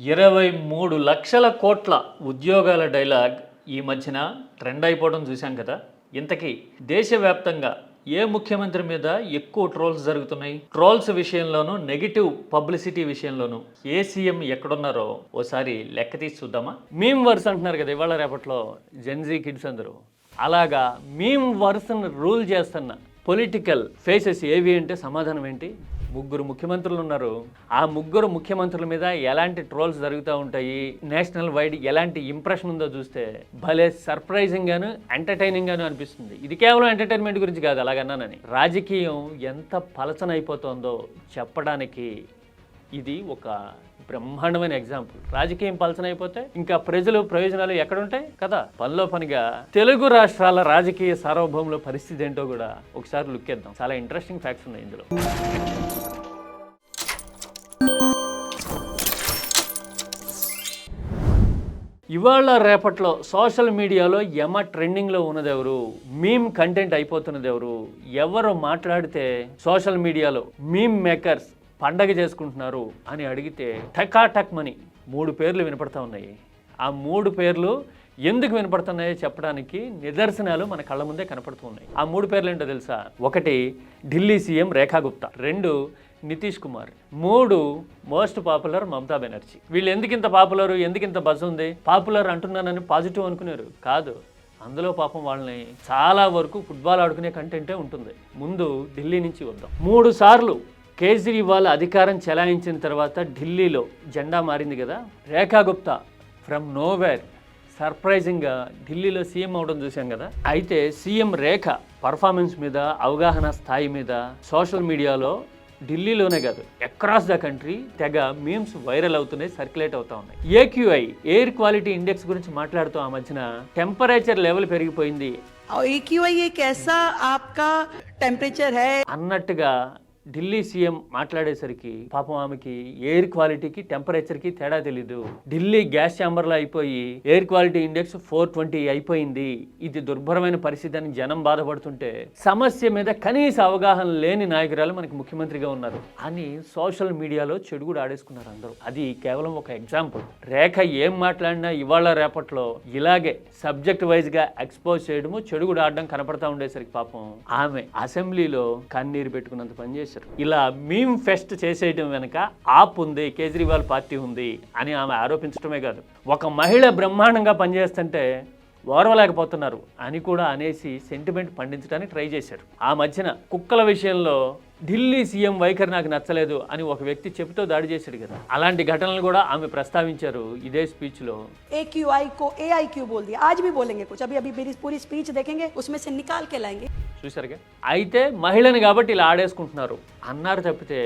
23 లక్షల కోట్ల ఉద్యోగాల డైలాగ్ ఈ మధ్యన ట్రెండ్ అయిపోవడం చూశాం కదా. ఇంతకీ దేశవ్యాప్తంగా ఏ ముఖ్యమంత్రి మీద ఎక్కువ ట్రోల్స్ జరుగుతున్నాయి? ట్రోల్స్ విషయంలోనూ నెగిటివ్ పబ్లిసిటీ విషయంలోనూ ఏ సీఎం ఎక్కడున్నారో ఓసారి లెక్క తీసి చూద్దామా? మీమ్ వర్స్ అంటున్నారు కదా ఇవాళ రేపట్లో జెన్జీ కిడ్స్ అందరూ. అలాగా మీమ్ వర్స్ని రూల్ చేస్తున్న పొలిటికల్ ఫేసెస్ ఏవి అంటే సమాధానం ఏంటి? 3 ముఖ్యమంత్రులు ఉన్నారు. ఆ 3 ముఖ్యమంత్రుల మీద ఎలాంటి ట్రోల్స్ జరుగుతూ ఉంటాయి, నేషనల్ వైడ్ ఎలాంటి ఇంప్రెషన్ ఉందో చూస్తే భలే సర్ప్రైజింగ్ గాను ఎంటర్టైనింగ్ గాను అనిపిస్తుంది. ఇది కేవలం ఎంటర్టైన్మెంట్ గురించి కాదు, అలాగన్నానని రాజకీయం ఎంత పలచనైపోతుందో చెప్పడానికి ఇది ఒక బ్రహ్మాండమైన ఎగ్జాంపుల్. రాజకీయం పలచనైపోతే ఇంకా ప్రజలు ప్రయోజనాలు ఎక్కడుంటాయి కదా. పనిలో పనిగా తెలుగు రాష్ట్రాల రాజకీయ సార్వభౌముల పరిస్థితి ఏంటో కూడా ఒకసారి లుక్ చేద్దాం. చాలా ఇంట్రెస్టింగ్ ఫ్యాక్ట్స్ ఉన్నాయి ఇందులో. ఇవాళ రేపట్లో సోషల్ మీడియాలో ట్రెండింగ్లో ఉన్నది ఎవరు, మీమ్ కంటెంట్ అయిపోతున్నది ఎవరు, ఎవరు మాట్లాడితే సోషల్ మీడియాలో మీమ్ మేకర్స్ పండగ చేసుకుంటున్నారు అని అడిగితే టక్ మని 3 పేర్లు వినపడతా ఉన్నాయి. ఆ 3 పేర్లు ఎందుకు వినపడుతున్నాయో చెప్పడానికి నిదర్శనాలు మన కళ్ళ ముందే కనపడుతూ ఉన్నాయి. ఆ 3 పేర్లు ఏంటో తెలుసా? 1 ఢిల్లీ సీఎం రేఖా గుప్తా, 2 నితీష్ కుమార్, 3 మోస్ట్ పాపులర్ మమతా బెనర్జీ. వీళ్ళు ఎందుకింత పాపులర్, ఎందుకింత బజ్ ఉంది? పాపులర్ అంటున్నానని పాజిటివ్ అనుకున్నారు కాదు. అందులో పాపం వాళ్ళని చాలా వరకు ఫుట్బాల్ ఆడుకునే కంటెంటే ఉంటుంది. ముందు ఢిల్లీ నుంచి వద్దాం. 3 సార్లు కేజ్రీవాల్ అధికారం చెలాయించిన తర్వాత ఢిల్లీలో జెండా మారింది కదా. రేఖా గుప్తా ఫ్రమ్ నోవేర్ సర్ప్రైజింగ్గా ఢిల్లీలో సీఎం అవడం చూసాం కదా. అయితే సీఎం రేఖ పర్ఫార్మెన్స్ మీద, అవగాహన స్థాయి మీద సోషల్ మీడియాలో ఢిల్లీలోనే కాదు అక్రాస్ ద కంట్రీ తెగ మీమ్స్ వైరల్ అవుతున్నాయి, సర్క్యులేట్ అవుతా ఉన్నాయి. ఏక్యూఐ ఎయిర్ క్వాలిటీ ఇండెక్స్ గురించి మాట్లాడుతూ ఆ మధ్యన టెంపరేచర్ లెవెల్ పెరిగిపోయింది అన్నట్టుగా ఢిల్లీ సీఎం మాట్లాడేసరికి పాపం ఆమెకి ఎయిర్ క్వాలిటీకి టెంపరేచర్కి తేడా తెలీదు. ఢిల్లీ గ్యాస్ ఛాంబర్లో అయిపోయి ఎయిర్ క్వాలిటీ ఇండెక్స్ 420 అయిపోయింది. ఇది దుర్భరమైన పరిస్థితి అని జనం బాధపడుతుంటే సమస్య మీద కనీస అవగాహన లేని నాయకురాలు మనకి ముఖ్యమంత్రిగా ఉన్నారు అని సోషల్ మీడియాలో చెడు కూడా ఆడేసుకున్నారు అందరూ. అది కేవలం ఒక ఎగ్జాంపుల్. రేఖ ఏం మాట్లాడినా ఇవాళ రేపట్లో ఇలాగే సబ్జెక్ట్ వైజ్గా ఎక్స్పోజ్ చేయడము, చెడు కూడా ఆడడం కనపడతా ఉండేసరికి పాపం ఆమె అసెంబ్లీలో కన్నీరు పెట్టుకున్నంత పనిచేసి ఇలా మీమ్ ఫెస్ట్ చేసేయడం వెనుక ఆప్ ఉంది, కేజ్రీవాల్ పార్టీ ఉంది అని ఆమె ఆరోపించడమే కాదు, ఒక మహిళ బ్రహ్మాండంగా పనిచేస్తుంటే ఓర్వలేకపోతున్నారు అని కూడా అనేసి సెంటిమెంట్ పండించడానికి ట్రై చేశారు. ఆ మధ్యన కుక్కల విషయంలో ఢిల్లీ సీఎం వైఖరి నాకు నచ్చలేదు అని ఒక వ్యక్తి చెబుతూ దాడి చేశాడు కదా. అలాంటి ఘటనలు కూడా ఆమె ప్రస్తావించారు ఇదే స్పీచ్ లో. AQI को AIQ बोल दिया, आज भी बोलेंगे कुछ, अभी मेरी पूरी स्पीच देखेंगे उसमें से निकाल के लाएंगे. చూసారుగా. అయితే మహిళని కాబట్టి ఇలా ఆడేసుకుంటున్నారు అన్నారు తప్పితే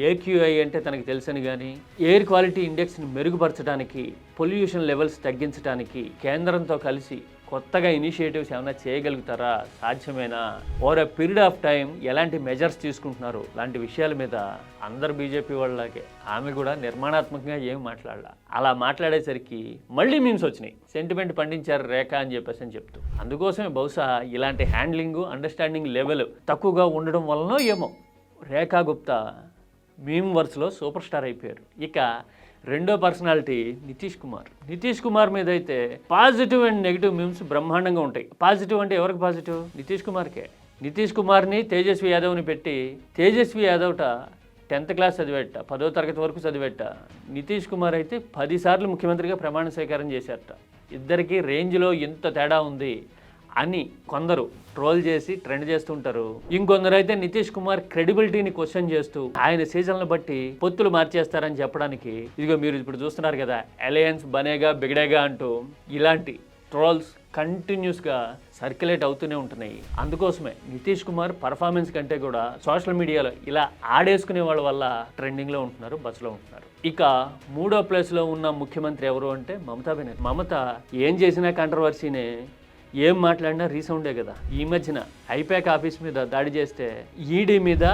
ఏక్యూఐ అంటే తనకు తెలుసని కానీ, ఎయిర్ క్వాలిటీ ఇండెక్స్ని మెరుగుపరచడానికి, పొల్యూషన్ లెవెల్స్ తగ్గించడానికి కేంద్రంతో కలిసి కొత్తగా ఇనిషియేటివ్స్ ఏమైనా చేయగలుగుతారా, సాధ్యమేనా, over a period of time ఎలాంటి మెజర్స్ తీసుకుంటున్నారు లాంటి విషయాల మీద అందరు బీజేపీ వాళ్ళకే ఆమె కూడా నిర్మాణాత్మకంగా ఏం మాట్లాడాల. అలా మాట్లాడేసరికి మళ్ళీ మీమ్స్ వచ్చినాయి, సెంటిమెంట్ పండించారు రేఖ అని చెప్పేసి చెప్తూ. అందుకోసమే బహుశా ఇలాంటి హ్యాండ్లింగ్, అండర్స్టాండింగ్ లెవెల్ తక్కువగా ఉండడం వలనో ఏమో రేఖా గుప్తా మీమ్ వర్స్లో సూపర్ స్టార్ అయిపోయారు. ఇక రెండో పర్సనాలిటీ నితీష్ కుమార్ మీద అయితే పాజిటివ్ అండ్ నెగిటివ్ మీమ్స్ బ్రహ్మాండంగా ఉంటాయి. పాజిటివ్ అంటే ఎవరికి పాజిటివ్? నితీష్ కుమార్కే. నితీష్ కుమార్ని తేజస్వి యాదవ్ని పెట్టి, తేజస్వి యాదవ్ట 10th క్లాస్ చదివేట, 10వ తరగతి వరకు చదివేట. నితీష్ కుమార్ అయితే 10 సార్లు ముఖ్యమంత్రిగా ప్రమాణ స్వీకారం చేశారట. ఇద్దరికి రేంజ్లో ఎంత తేడా ఉంది అని కొందరు ట్రోల్ చేసి ట్రెండ్ చేస్తుంటారు. ఇంకొందరు అయితే నితీష్ కుమార్ క్రెడిబిలిటీని క్వశ్చన్ చేస్తూ ఆయన సీజన్లను బట్టి పొత్తులు మార్చేస్తారని చెప్పడానికి ఇదిగో మీరు ఇప్పుడు చూస్తున్నారు కదా, అలయన్స్ బనేగా బిగడేగా అంటూ ఇలాంటి ట్రోల్స్ కంటిన్యూస్గా సర్క్యులేట్ అవుతూనే ఉంటున్నాయి. అందుకోసమే నితీష్ కుమార్ పర్ఫార్మెన్స్ కంటే కూడా సోషల్ మీడియాలో ఇలా ఆడేసుకునే వాళ్ళ వల్ల ట్రెండింగ్లో ఉంటున్నారు, బస్సులో ఉంటున్నారు. ఇక 3వ ప్లేస్లో ఉన్న ముఖ్యమంత్రి ఎవరు అంటే మమతా బెనర్జీ. మమత ఏం చేసినా కాంట్రవర్సీనే, ఏం మాట్లాడినా రీసౌండే కదా. ఈ మధ్యన ఐపాక్ ఆఫీస్ మీద దాడి చేస్తే ఈడీ మీద,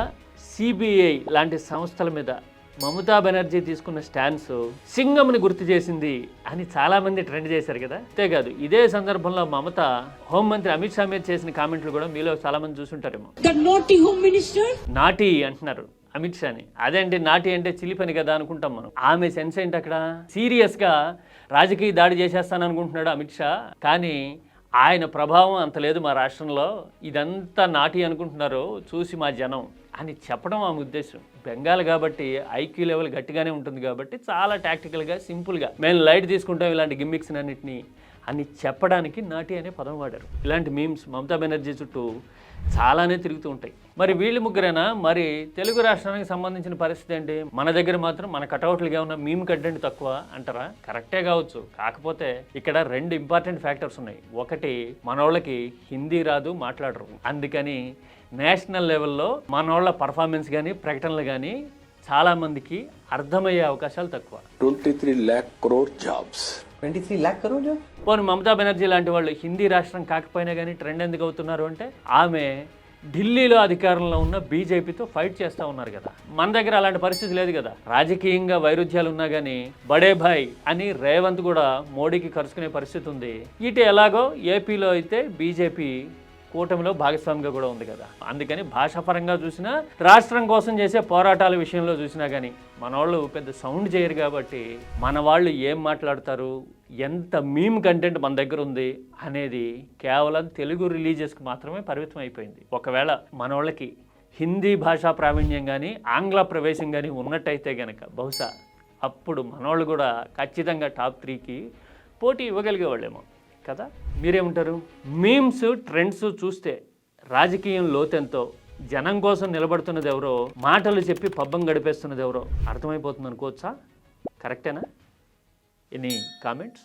సిబిఐ లాంటి సంస్థల మీద మమతా బెనర్జీ తీసుకున్న స్టాన్స్ సింగంని గుర్తు చేసింది అని చాలామంది ట్రెండ్ చేశారు కదా. అంతేకాదు ఇదే సందర్భంలో మమత హోంమంత్రి అమిత్ షా మీద చేసిన కామెంట్లు కూడా మీలో చాలామంది చూసుంటారేమో. నాటి అంటున్నారు. అమిత్ షాని. అదేంటి నాటి అంటే చిలి పని కదా అనుకుంటాం మనం. ఆమె సెన్స్ ఏంటి అక్కడ? సీరియస్గా రాజకీయ దాడి చేసేస్తాను అనుకుంటున్నాడు అమిత్ షా, కానీ ఆయన ప్రభావం అంత లేదు మా రాష్ట్రంలో, ఇదంతా నాటి అనుకుంటున్నారు చూసి మా జనం అని చెప్పడం ఆమె ఉద్దేశం. బెంగాల్ కాబట్టి ఐక్యూ లెవెల్ గట్టిగానే ఉంటుంది కాబట్టి చాలా టాక్టికల్గా సింపుల్గా మేము లైట్ తీసుకుంటాం ఇలాంటి గిమ్మిక్స్ అన్నింటినీ అని చెప్పడానికి నాటి అనే పదం వాడారు. ఇలాంటి మీమ్స్ మమతా బెనర్జీ చుట్టూ చాలానే తిరుగుతూ ఉంటాయి. మరి వీళ్ళు ముగ్గురైనా మరి తెలుగు రాష్ట్రానికి సంబంధించిన పరిస్థితి ఏంటి? మన దగ్గర మాత్రం మన కటౌట్లుగా ఉన్న మీమ్ కంటెంట్ తక్కువ అంటారా? కరెక్టే కావచ్చు. కాకపోతే ఇక్కడ 2 ఇంపార్టెంట్ ఫ్యాక్టర్స్ ఉన్నాయి. ఒకటి, మనోళ్ళకి హిందీ రాదు, మాట్లాడరు. అందుకని నేషనల్ లెవెల్లో మనోళ్ళ పర్ఫార్మెన్స్ కానీ ప్రకటనలు కానీ చాలామందికి అర్థమయ్యే అవకాశాలు తక్కువ. 23 lakh crore jobs. 23 lakh crore jobs? పోనీ మమతా బెనర్జీ లాంటి వాళ్ళు హిందీ రాష్ట్రం కాకపోయినా కానీ ట్రెండ్ ఎందుకు అవుతున్నారు అంటే ఆమె ఢిల్లీలో అధికారంలో ఉన్న బీజేపీతో ఫైట్ చేస్తూ ఉన్నారు కదా. మన దగ్గర అలాంటి పరిస్థితి లేదు కదా. రాజకీయంగా వైరుధ్యాలు ఉన్నా కానీ బడే భాయ్ అని రేవంత్ కూడా మోడీకి కరుచుకునే పరిస్థితి ఉంది. ఇటు ఎలాగో ఏపీలో అయితే బీజేపీ కూటమిలో భాగస్వామిగా కూడా ఉంది కదా. అందుకని భాషాపరంగా చూసినా రాష్ట్రం కోసం చేసే పోరాటాల విషయంలో చూసినా కానీ మన వాళ్ళు పెద్ద సౌండ్ చేయరు కాబట్టి మన వాళ్ళు ఏం మాట్లాడతారు, ఎంత మీమ్ కంటెంట్ మన దగ్గర ఉంది అనేది కేవలం తెలుగు రిలీజియస్కి మాత్రమే పరిమితం అయిపోయింది. ఒకవేళ మన వాళ్ళకి హిందీ భాషా ప్రావీణ్యం కానీ ఆంగ్ల ప్రవేశం కానీ ఉన్నట్టయితే కనుక బహుశా అప్పుడు మనోళ్ళు కూడా ఖచ్చితంగా టాప్ 3కి పోటీ ఇవ్వగలిగేవాళ్ళేమో కదా. మీరేమంటారు? మీమ్స్ ట్రెండ్స్ చూస్తే రాజకీయం లోతెంతో, జనం కోసం నిలబడుతున్నది ఎవరో, మాటలు చెప్పి పబ్బం గడిపేస్తున్నది ఎవరో అర్థమైపోతుంది అనుకోవచ్చా? కరెక్టేనా? Any comments?